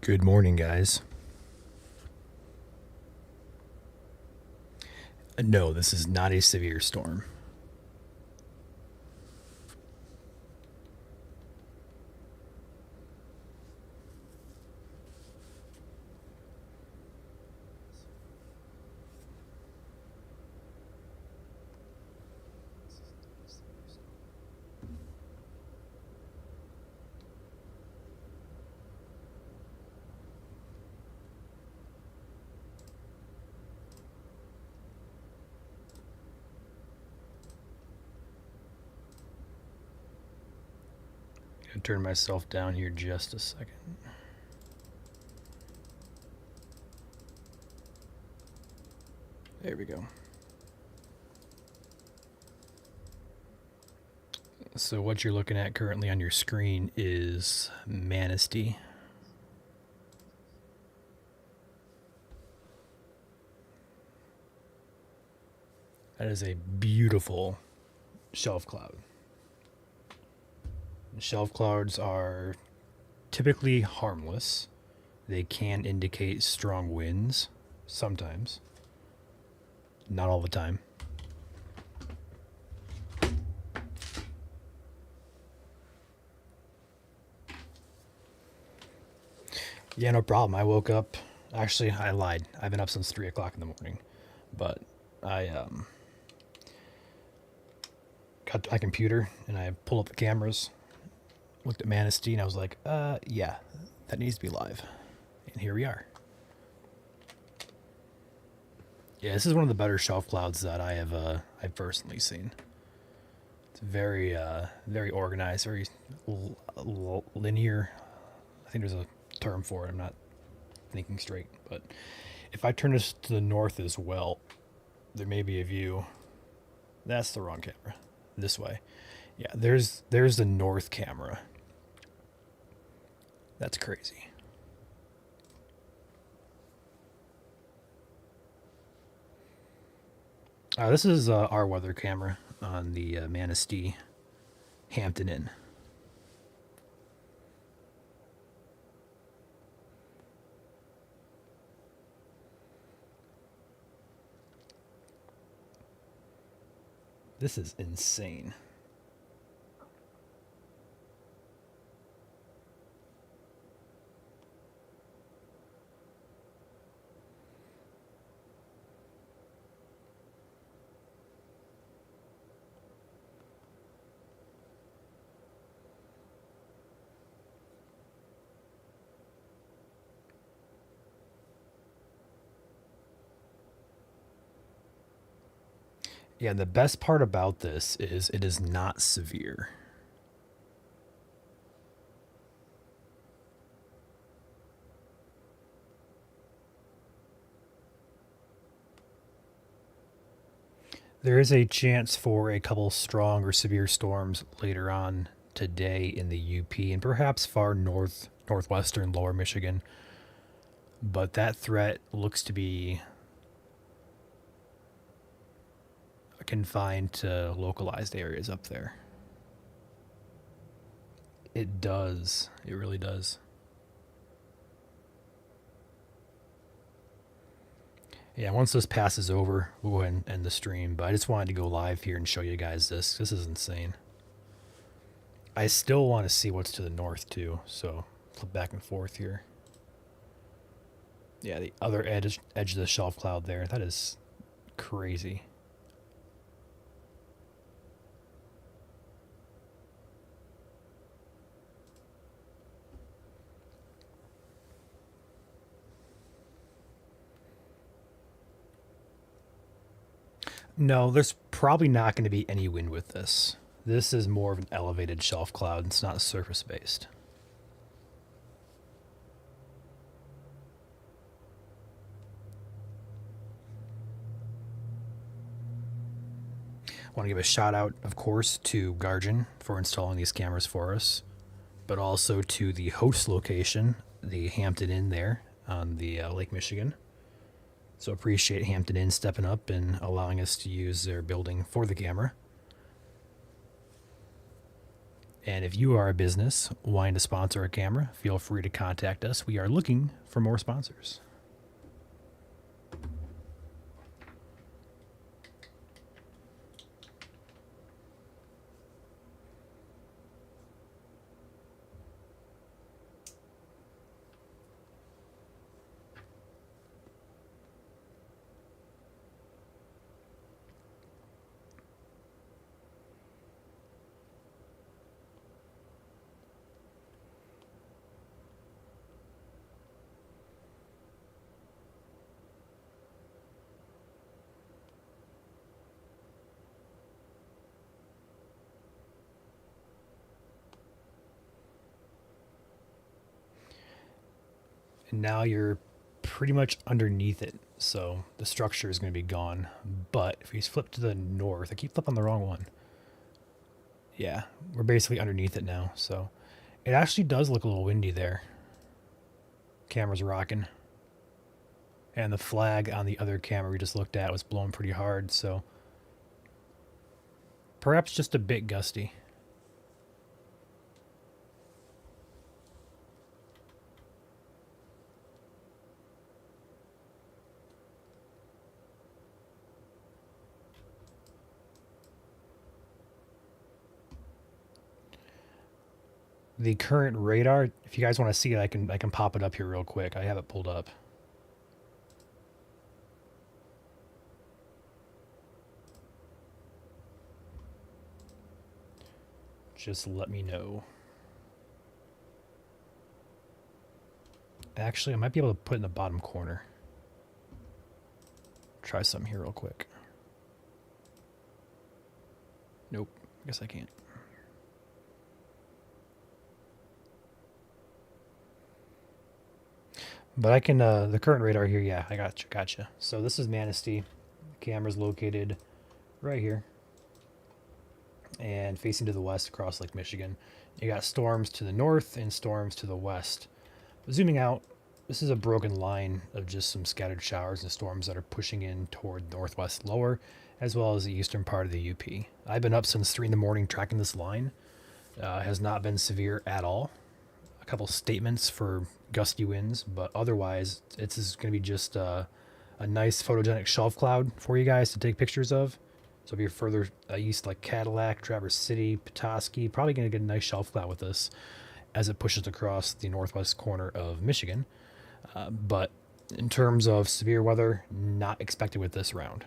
Good morning, guys. No, this is not a severe storm. I'm gonna turn myself down here just a second. There we go. So what you're looking at currently on your screen is Manistee. That is a beautiful shelf cloud. Shelf clouds are typically harmless. They can indicate strong winds sometimes. Not all the time. Yeah, no problem. I woke up. Actually, I lied. I've been up since 3 o'clock in the morning. But I got to my computer and I pulled up the cameras, looked at Manistee, and I was like, yeah, that needs to be live. And here we are. Yeah, this is one of the better shelf clouds that I've personally seen. It's very organized, very linear. I think there's a term for it. I'm not thinking straight, but if I turn this to the north as well, there may be a view. That's the wrong camera. This way. Yeah, there's the north camera. That's crazy. This is our weather camera on the Manistee Hampton Inn. This is insane. Yeah, the best part about this is it is not severe. There is a chance for a couple strong or severe storms later on today in the UP and perhaps far northwestern lower Michigan. But that threat looks to be confined to localized areas up there. It does. It really does. Yeah, once this passes over, we'll go ahead and end the stream. But I just wanted to go live here and show you guys this. This is insane. I still want to see what's to the north too, so flip back and forth here. Yeah, the other edge of the shelf cloud there. That is crazy. No, there's probably not going to be any wind with this. This is more of an elevated shelf cloud. It's not surface based. I want to give a shout out, of course, to Guardian for installing these cameras for us, but also to the host location, the Hampton Inn there on the Lake Michigan. So appreciate Hampton Inn stepping up and allowing us to use their building for the camera. And if you are a business wanting to sponsor a camera, feel free to contact us. We are looking for more sponsors. And now you're pretty much underneath it, so the structure is going to be gone. But if you flip to the north, I keep flipping the wrong one. Yeah, we're basically underneath it now, so it actually does look a little windy there. Camera's rocking. And the flag on the other camera we just looked at was blowing pretty hard, so perhaps just a bit gusty. The current radar, if you guys want to see it, I can pop it up here real quick. I have it pulled up. Just let me know. Actually, I might be able to put it in the bottom corner. Try something here real quick. Nope, I guess I can't. But I can, the current radar here, yeah, I gotcha. So this is Manistee. The camera's located right here. And facing to the west across Lake Michigan. You got storms to the north and storms to the west. Zooming out, this is a broken line of just some scattered showers and storms that are pushing in toward northwest lower, as well as the eastern part of the UP. I've been up since 3 in the morning tracking this line. Has not been severe at all. A couple statements for gusty winds, but otherwise, it's going to be just a nice photogenic shelf cloud for you guys to take pictures of. So if you're further east, like Cadillac, Traverse City, Petoskey, probably going to get a nice shelf cloud with this as it pushes across the northwest corner of Michigan. But in terms of severe weather, not expected with this round.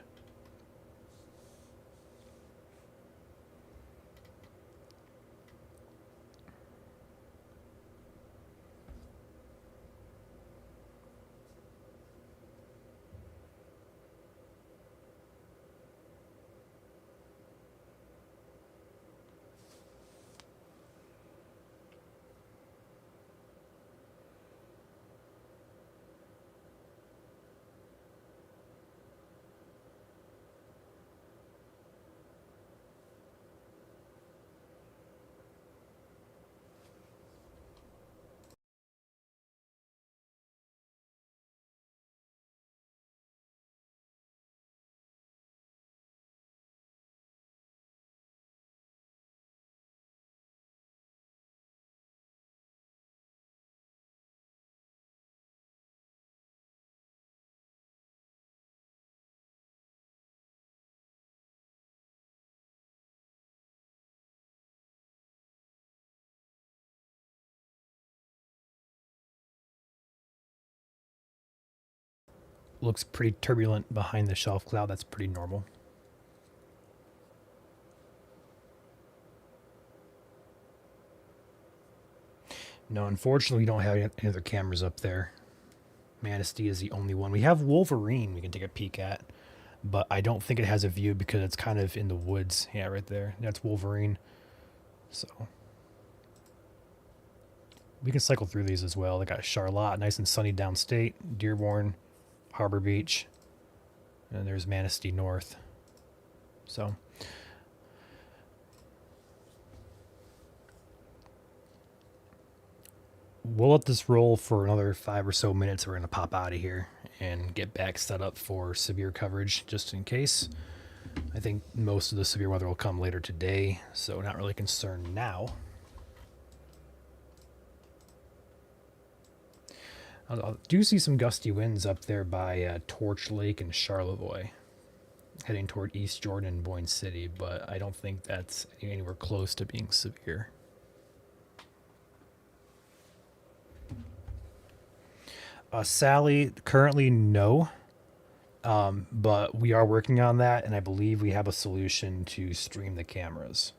Looks pretty turbulent behind the shelf cloud. That's pretty normal. No, unfortunately, we don't have any other cameras up there. Manistee is the only one. We have Wolverine we can take a peek at, but I don't think it has a view because it's kind of in the woods. Yeah, right there. That's Wolverine. So we can cycle through these as well. They got Charlotte, nice and sunny downstate, Dearborn, Harbor Beach, and there's Manistee North. So we'll let this roll for another 5 or so minutes. We're going to pop out of here and get back set up for severe coverage just in case. I think most of the severe weather will come later today, so not really concerned now. I do see some gusty winds up there by Torch Lake and Charlevoix, heading toward East Jordan and Boyne City, but I don't think that's anywhere close to being severe. Sally, currently no, but we are working on that, and I believe we have a solution to stream the cameras.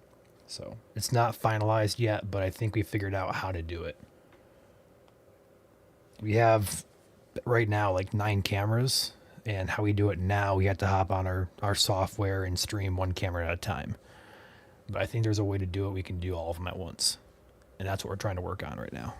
So it's not finalized yet, but I think we figured out how to do it. We have right now like 9 cameras, and how we do it now, we have to hop on our software and stream one camera at a time. But I think there's a way to do it. We can do all of them at once, and that's what we're trying to work on right now.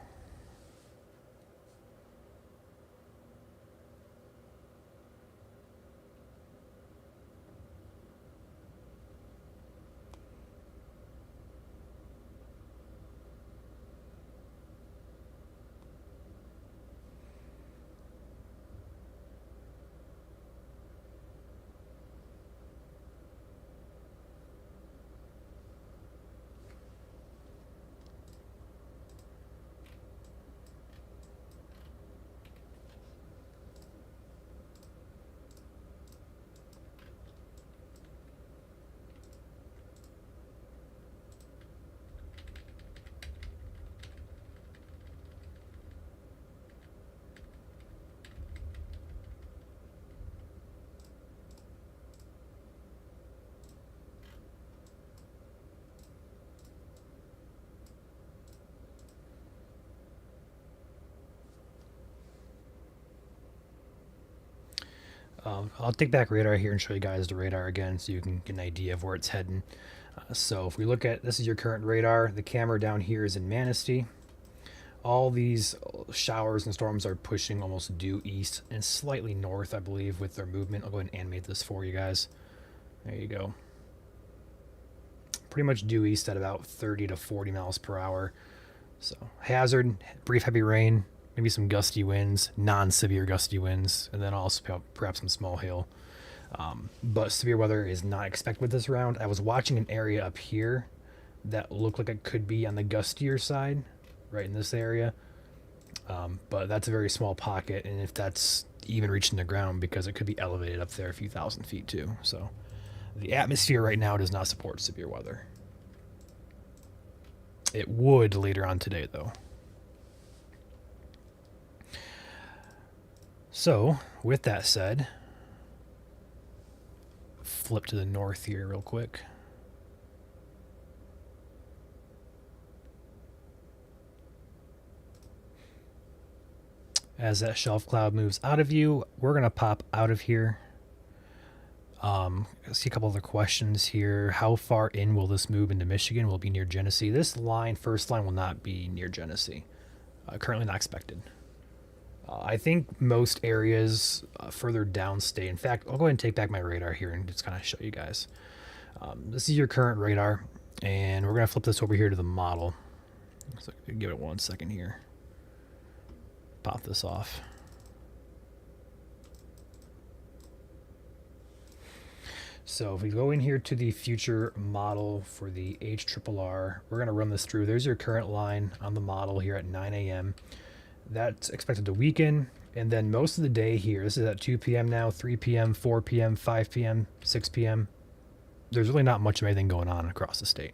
I'll take back radar here and show you guys the radar again so you can get an idea of where it's heading. So if we look at, this is your current radar, the camera down here is in Manistee. All these showers and storms are pushing almost due east and slightly north, I believe, with their movement. I'll go ahead and animate this for you guys. There you go. Pretty much due east at about 30 to 40 miles per hour. So hazard, brief heavy rain, maybe some gusty winds, non-severe gusty winds, and then also perhaps some small hail. But severe weather is not expected with this round. I was watching an area up here that looked like it could be on the gustier side, right in this area. But that's a very small pocket, and if that's even reaching the ground, because it could be elevated up there a few thousand feet too. So the atmosphere right now does not support severe weather. It would later on today, though. So, with that said, flip to the north here real quick. As that shelf cloud moves out of view, we're going to pop out of here. I see a couple other questions here. How far in will this move into Michigan? Will it be near Genesee? This line, first line, will not be near Genesee. Currently not expected. I think most areas further downstate. In fact, I'll go ahead and take back my radar here and just kind of show you guys. This is your current radar, and we're going to flip this over here to the model. So give it 1 second here. Pop this off. So if we go in here to the future model for the HRRR, we're going to run this through. There's your current line on the model here at 9 a.m. That's expected to weaken, and then most of the day here, this is at 2 p.m. now, 3 p.m., 4 p.m., 5 p.m., 6 p.m. There's really not much of anything going on across the state.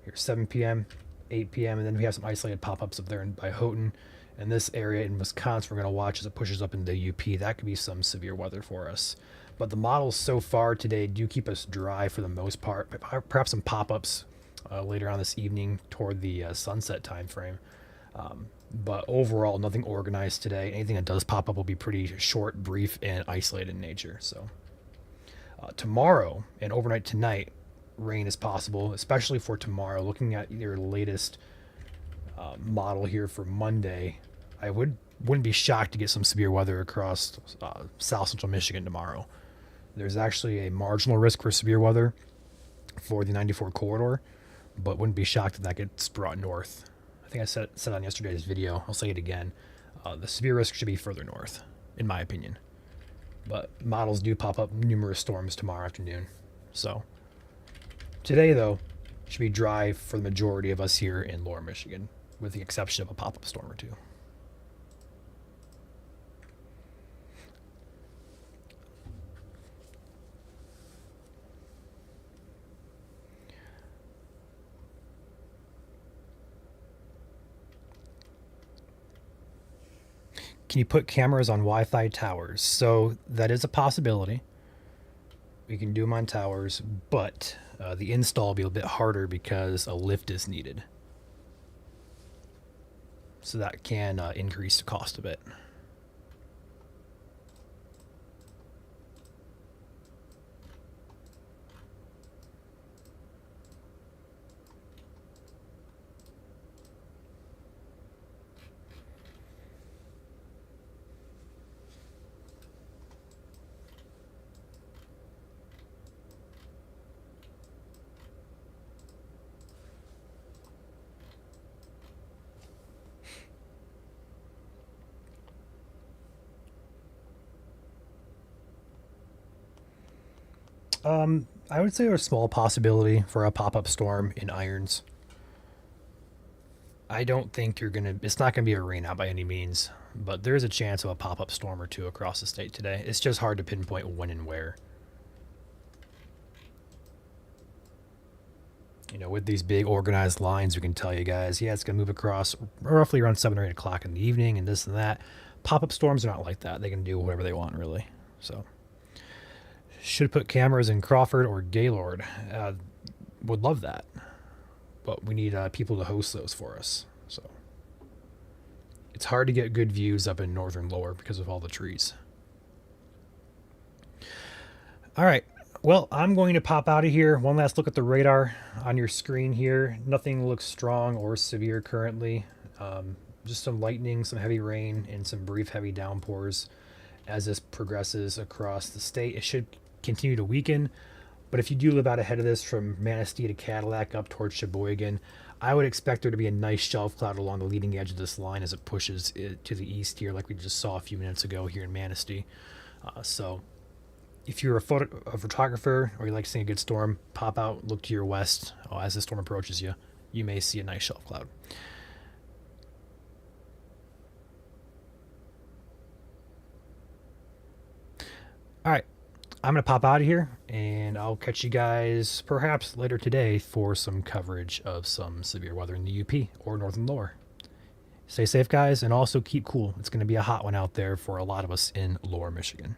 Here's 7 p.m., 8 p.m., and then we have some isolated pop-ups up there by Houghton. And this area in Wisconsin, we're going to watch as it pushes up into UP. That could be some severe weather for us. But the models so far today do keep us dry for the most part. Perhaps some pop-ups later on this evening toward the sunset time frame. But overall, nothing organized today. Anything that does pop up will be pretty short, brief, and isolated in nature. So tomorrow and overnight tonight, rain is possible, especially for tomorrow. Looking at your latest model here for Monday, I wouldn't be shocked to get some severe weather across south central Michigan tomorrow. There's actually a marginal risk for severe weather for the 94 corridor, but wouldn't be shocked if that gets brought north. I think I said on yesterday's video, I'll say it again, the severe risk should be further north, in my opinion. But models do pop up numerous storms tomorrow afternoon. So today, though, should be dry for the majority of us here in lower Michigan, with the exception of a pop-up storm or two. Can you put cameras on Wi-Fi towers? So that is a possibility. We can do them on towers, but the install will be a bit harder because a lift is needed. So that can increase the cost a bit. I would say there's a small possibility for a pop-up storm in Irons. I don't think it's not gonna be a rain out by any means, but there's a chance of a pop-up storm or two across the state today. It's just hard to pinpoint when and where. You know, with these big organized lines, we can tell you guys, yeah, it's gonna move across roughly around 7 or 8 o'clock in the evening and this and that. Pop-up storms are not like that. They can do whatever they want, really. So, should put cameras in Crawford or Gaylord. Would love that, but we need people to host those for us. So it's hard to get good views up in northern lower because of all the trees. All right. Well, I'm going to pop out of here. One last look at the radar on your screen here. Nothing looks strong or severe currently. Just some lightning, some heavy rain, and some brief heavy downpours. As this progresses across the state, it should continue to weaken. But if you do live out ahead of this from Manistee to Cadillac up towards Sheboygan, I would expect there to be a nice shelf cloud along the leading edge of this line as it pushes it to the east here, like we just saw a few minutes ago here in Manistee. So if you're a photographer or you like seeing a good storm, pop out, look to your west. As the storm approaches you, you may see a nice shelf cloud. All right, I'm going to pop out of here, and I'll catch you guys perhaps later today for some coverage of some severe weather in the UP or northern lower. Stay safe, guys, and also keep cool. It's going to be a hot one out there for a lot of us in lower Michigan.